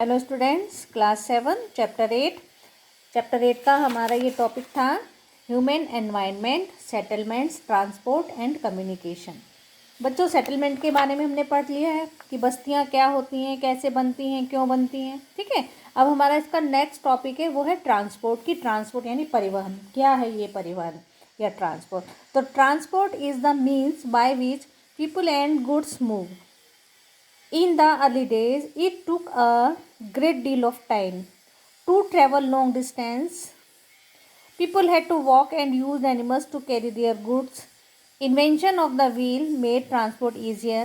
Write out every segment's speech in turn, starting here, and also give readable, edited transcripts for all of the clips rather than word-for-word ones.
Hello students, class 7 chapter 8 का हमारा ये टॉपिक था human environment, settlements, transport and communication. बच्चों, सेटलमेंट के बारे में हमने पढ़ लिया है कि बस्तियाँ क्या होती हैं, कैसे बनती हैं, क्यों बनती हैं। ठीक है, अब हमारा इसका नेक्स्ट टॉपिक है वो है ट्रांसपोर्ट की। ट्रांसपोर्ट यानी परिवहन। क्या है ये परिवहन या ट्रांसपोर्ट? तो transport is the means by which people and goods move. In the early days, it took a great deal of time to travel long distance. People had to walk and use animals to carry their goods. Invention of the wheel made transport easier.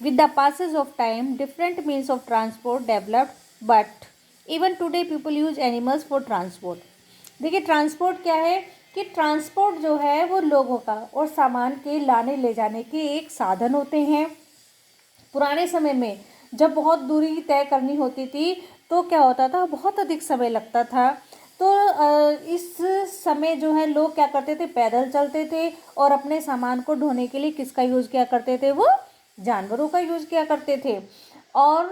With the passage of time, different means of transport developed, but even today people use animals for transport. देखिए, transport क्या है कि transport जो है वो लोगों का और सामान के लाने ले जाने के एक साधन होते हैं। पुराने समय में जब बहुत दूरी तय करनी होती थी तो क्या होता था, बहुत अधिक समय लगता था। तो इस समय जो है लोग क्या करते थे, पैदल चलते थे और अपने सामान को ढोने के लिए किसका यूज़ किया करते थे, वो जानवरों का यूज़ किया करते थे। और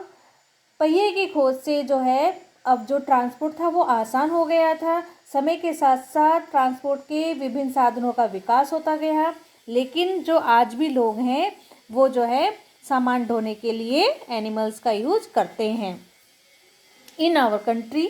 पहिए की खोज से जो है अब जो ट्रांसपोर्ट था वो आसान हो गया था। समय के साथ साथ ट्रांसपोर्ट के विभिन्न साधनों का विकास होता गया, लेकिन जो आज भी लोग हैं वो जो है सामान ढोने के लिए एनिमल्स का यूज करते हैं। In our country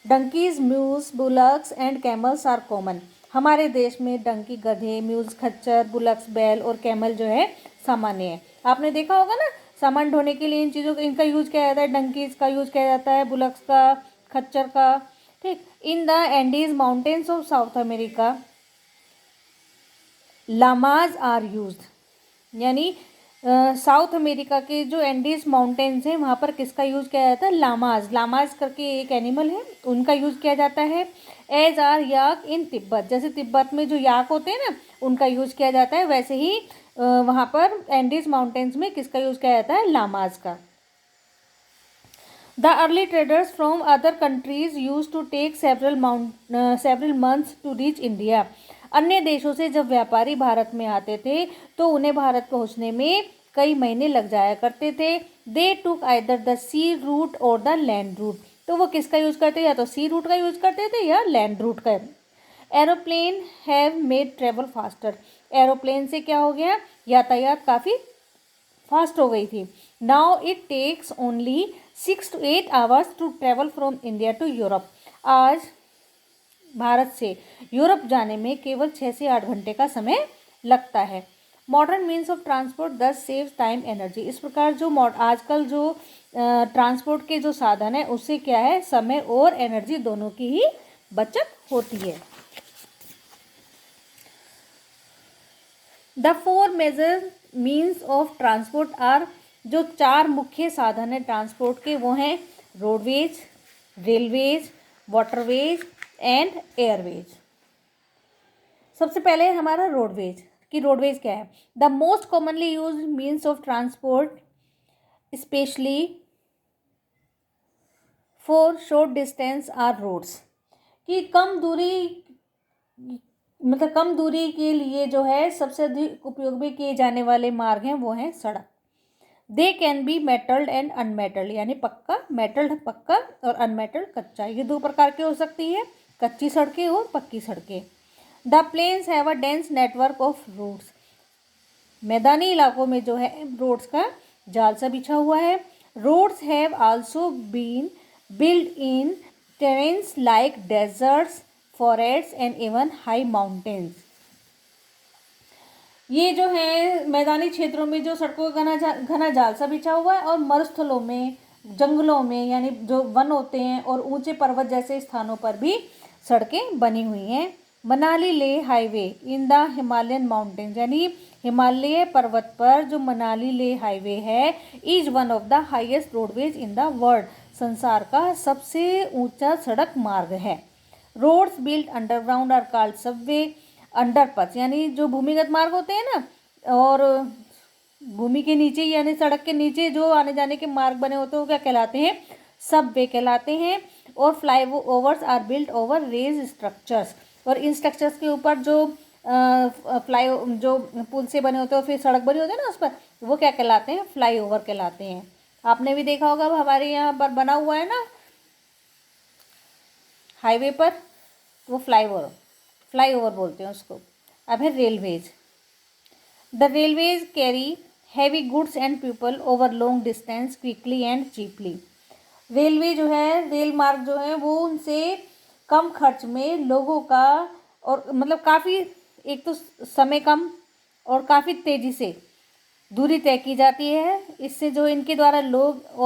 donkeys, mules, bullocks and camels are common. हमारे देश में डंकी, गधे, म्यूज, खच्चर, बुलक्स, बैल और कैमल जो है सामान्य है। आपने देखा होगा ना, सामान ढोने के लिए इन चीज़ों का इनका यूज किया जाता है। डंकीज का यूज किया जाता है, बुलक्स का, खच्चर का। ठीक। In the Andes mountains of South America llamas are used. यानी साउथ अमेरिका के जो एंडीज माउंटेन्स हैं वहाँ पर किसका यूज़ किया जाता है, लामाज। लामाज करके एक एनिमल है, उनका यूज़ किया जाता है। एज आर याक इन तिब्बत, जैसे तिब्बत में जो याक होते हैं ना उनका यूज़ किया जाता है, वैसे ही वहाँ पर एंडीज माउंटेन्स में किसका यूज़ किया जाता है, लामाज का। The early traders from other countries used to take several months to reach India. अन्य देशों से जब व्यापारी भारत में आते थे तो उन्हें भारत पहुंचने में कई महीने लग जाया करते थे। They took either the sea route or the land route. तो वो किसका यूज़ करते, या तो सी रूट का यूज़ करते थे या लैंड रूट का। Aeroplane have made travel faster. Aeroplane से क्या हो गया, यातायात काफ़ी फास्ट हो गई थी। Now it takes only 6 to 8 hours to travel from India to Europe. आज भारत से यूरोप जाने में केवल 6 से 8 घंटे का समय लगता है। मॉडर्न मीन्स ऑफ ट्रांसपोर्ट दस सेव्स टाइम एनर्जी। इस प्रकार जो आजकल जो ट्रांसपोर्ट के जो साधन है उससे क्या है, समय और एनर्जी दोनों की ही बचत होती है। The four major means of transport are, जो चार मुख्य साधन है ट्रांसपोर्ट के वो हैं roadways, railways, waterways and airways. सबसे पहले हमारा रोडवेज कि रोडवेज क्या है। The most commonly use means of transport specially for short distance are roads. कि कम दूरी कम दूरी के लिए जो है सबसे अधिक उपयोग में किए जाने वाले मार्ग हैं वो हैं सड़क। They can be metalled and unmetalled, यानी पक्का, मेटल्ड पक्का और अनमेटल्ड कच्चा। ये दो प्रकार की हो सकती है, कच्ची सड़कें और पक्की सड़कें। The plains have a dense network of roads. मैदानी इलाकों में जो है रोड्स का जाल सा बिछा हुआ है। Roads have also been build in terrains like deserts, forest and even high mountains. ये जो है मैदानी क्षेत्रों में जो सड़कों का घना जाल सा बिछा हुआ है, और मरुस्थलों में, जंगलों में, यानी जो वन होते हैं और ऊंचे पर्वत जैसे स्थानों पर भी सड़कें बनी हुई हैं। Manali Leh highway in the Himalayan mountains, यानी हिमालय पर्वत पर जो मनाली ले हाईवे है is one of the highest roadways in the world. संसार का सबसे ऊंचा सड़क मार्ग है। Roads built underground are called subway. Underpass यानी जो भूमिगत मार्ग होते हैं ना, और भूमि के नीचे यानी सड़क के नीचे जो आने जाने के मार्ग बने होते हैं वो क्या कहलाते हैं, सबवे कहलाते हैं। और flyovers are built over raised structures, और इन स्ट्रक्चर्स के ऊपर जो जो पुल से बने होते हैं और फिर सड़क बनी होती है ना उस पर, वो क्या कहलाते हैं, फ्लाई ओवर कहलाते हैं। आपने भी देखा होगा, अब हमारे यहाँ पर बना हुआ है ना हाईवे पर, वो फ्लाई ओवर बोलते हैं उसको। अब है railways. The railways carry heavy goods and people over long distance quickly and cheaply. Railway जो है, रेल मार्ग जो है, वो उनसे कम खर्च में लोगों का, और मतलब काफ़ी, एक तो समय कम और काफ़ी तेज़ी से दूरी तय की जाती है। इससे जो इनके द्वारा लोगों को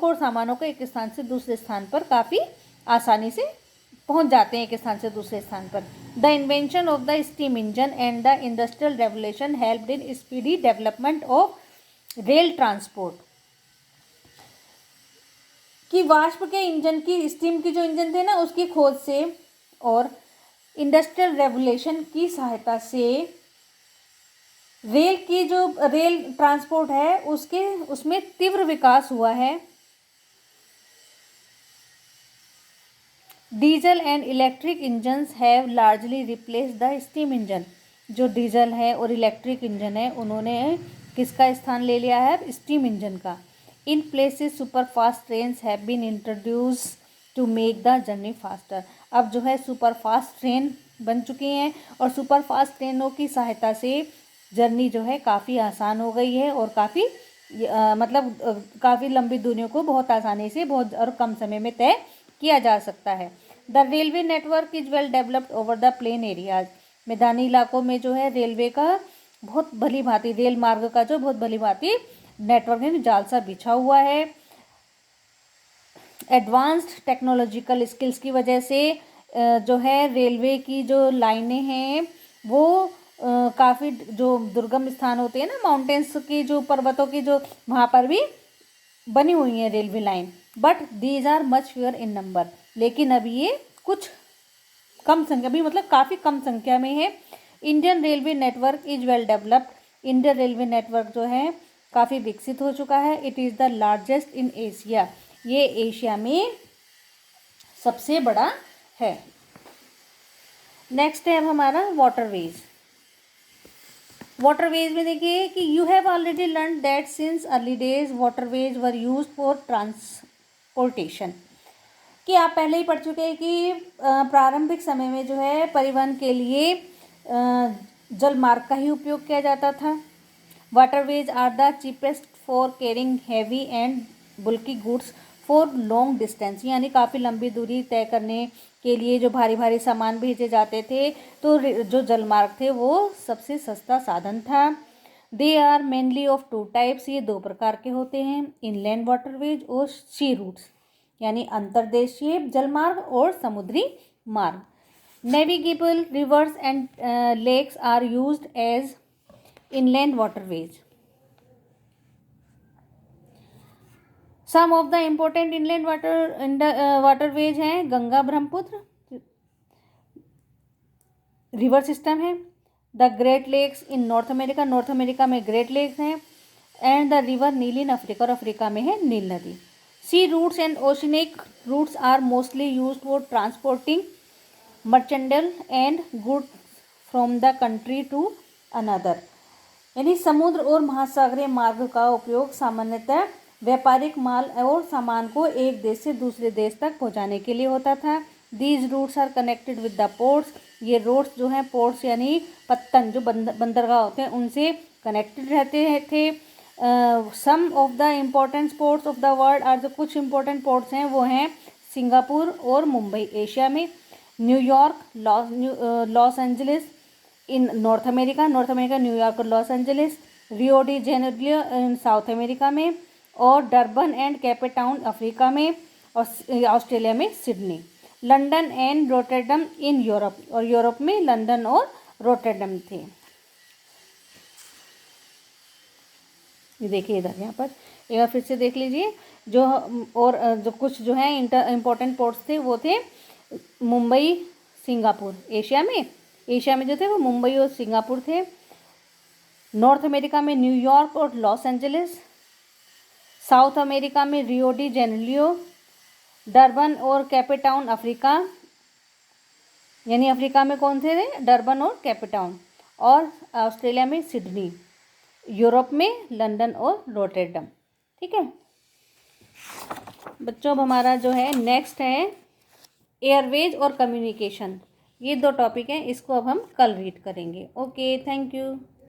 और सामानों को एक स्थान से दूसरे स्थान पर काफ़ी आसानी से पहुंच जाते हैं, एक स्थान से दूसरे स्थान पर। The invention of the steam engine and the industrial revolution helped in speedy development of rail transport. कि वाष्प के इंजन की, स्टीम की जो इंजन थे ना, उसकी खोज से और इंडस्ट्रियल रेवोल्यूशन की सहायता से रेल ट्रांसपोर्ट है उसमें तीव्र विकास हुआ है। Diesel and electric engines have largely replace the steam engine. जो डीजल है और इलेक्ट्रिक इंजन है, उन्होंने किसका स्थान ले लिया है? स्टीम इंजन का। In places super fast trains have been introduce to make the journey faster. अब जो है सुपर फास्ट ट्रेन बन चुकी हैं और सुपर फास्ट ट्रेनों की सहायता से जर्नी जो है काफ़ी आसान हो गई है और काफ़ी लंबी दूरियों को बहुत आसानी से बहुत और कम समय में तय किया जा सकता है। The railway network is well developed over the plain areas. मैदानी इलाकों में जो है रेलवे का बहुत भली भांति, रेल मार्ग का जो बहुत भली भांति नेटवर्क में जाल सा बिछा हुआ है। एडवांस्ड टेक्नोलॉजिकल स्किल्स की वजह से जो है रेलवे की जो लाइनें हैं वो काफ़ी, जो दुर्गम स्थान होते हैं ना, माउंटेन्स की, जो पर्वतों की, जो वहाँ पर भी बनी हुई है railway line. But these are much fewer in number. लेकिन अब ये कुछ कम संख्या भी, मतलब काफ़ी कम संख्या में है। Indian railway network is well developed. Indian railway network जो है काफ़ी विकसित हो चुका है। It is the largest in Asia. ये एशिया में सबसे बड़ा है। नेक्स्ट है अब हमारा वाटरवेज। वाटरवेज में देखिए कि you have already learn that since early days waterways were used for transportation. कि आप पहले ही पढ़ चुके हैं कि प्रारंभिक समय में जो है परिवहन के लिए जल मार्ग का ही उपयोग किया जाता था। Waterways are the cheapest for carrying heavy and bulky goods for long distance. यानी काफ़ी लंबी दूरी तय करने के लिए जो भारी भारी सामान भेजे जाते थे, तो जो जलमार्ग थे वो सबसे सस्ता साधन था। They are mainly of two types. ये दो प्रकार के होते हैं, इनलैंड वाटरवेज और सी रूट्स, यानी अंतर्देशीय जलमार्ग और समुद्री मार्ग। Navigable rivers and lakes are used as inland waterways. Some of the important inland waterways हैं गंगा ब्रह्मपुत्र रिवर सिस्टम है, the great lakes in North America, North America में ग्रेट लेक्स हैं, and the river Nile in Africa, और Africa में है Nile नदी। Sea routes and oceanic routes are mostly used for transporting merchandise and goods from the country to another. यानी समुद्र और महासागरीय मार्ग का उपयोग सामान्यतः व्यापारिक माल और सामान को एक देश से दूसरे देश तक पहुंचाने के लिए होता था। These routes are connected with the ports. ये रोड्स जो हैं, पोर्ट्स यानी पत्तन, जो बंदरगाह होते हैं, उनसे कनेक्टेड रहते थे। Some of the important ports of the world are, जो कुछ इम्पोर्टेंट पोर्ट्स हैं वो हैं सिंगापुर और मुंबई एशिया में, New York, Los Angeles in North America, New York और Los Angeles, Rio de Janeiro in South America में, और Durban and Cape Town Africa में, और ऑस्ट्रेलिया में Sydney, London and Rotterdam in Europe, और यूरोप में लंदन और रोटरडम थे। ये देखिए इधर, यहाँ पर एक बार फिर से देख लीजिए। जो कुछ जो है इम्पोर्टेंट पोर्ट्स थे वो थे मुंबई, सिंगापुर एशिया में जो थे वो मुंबई और सिंगापुर थे। नॉर्थ अमेरिका में न्यूयॉर्क और लॉस एंजलिस, साउथ अमेरिका में रियो डी जेनेरियो, डरबन और केप टाउन अफ्रीका, यानी अफ्रीका में कौन से थे? डरबन और केप टाउन, और ऑस्ट्रेलिया में सिडनी, यूरोप में लंदन और रोटरडम। ठीक है बच्चों, अब हमारा जो है नेक्स्ट है एयरवेज और कम्युनिकेशन। ये 2 टॉपिक हैं, इसको अब हम कल रीड करेंगे। Okay, thank you.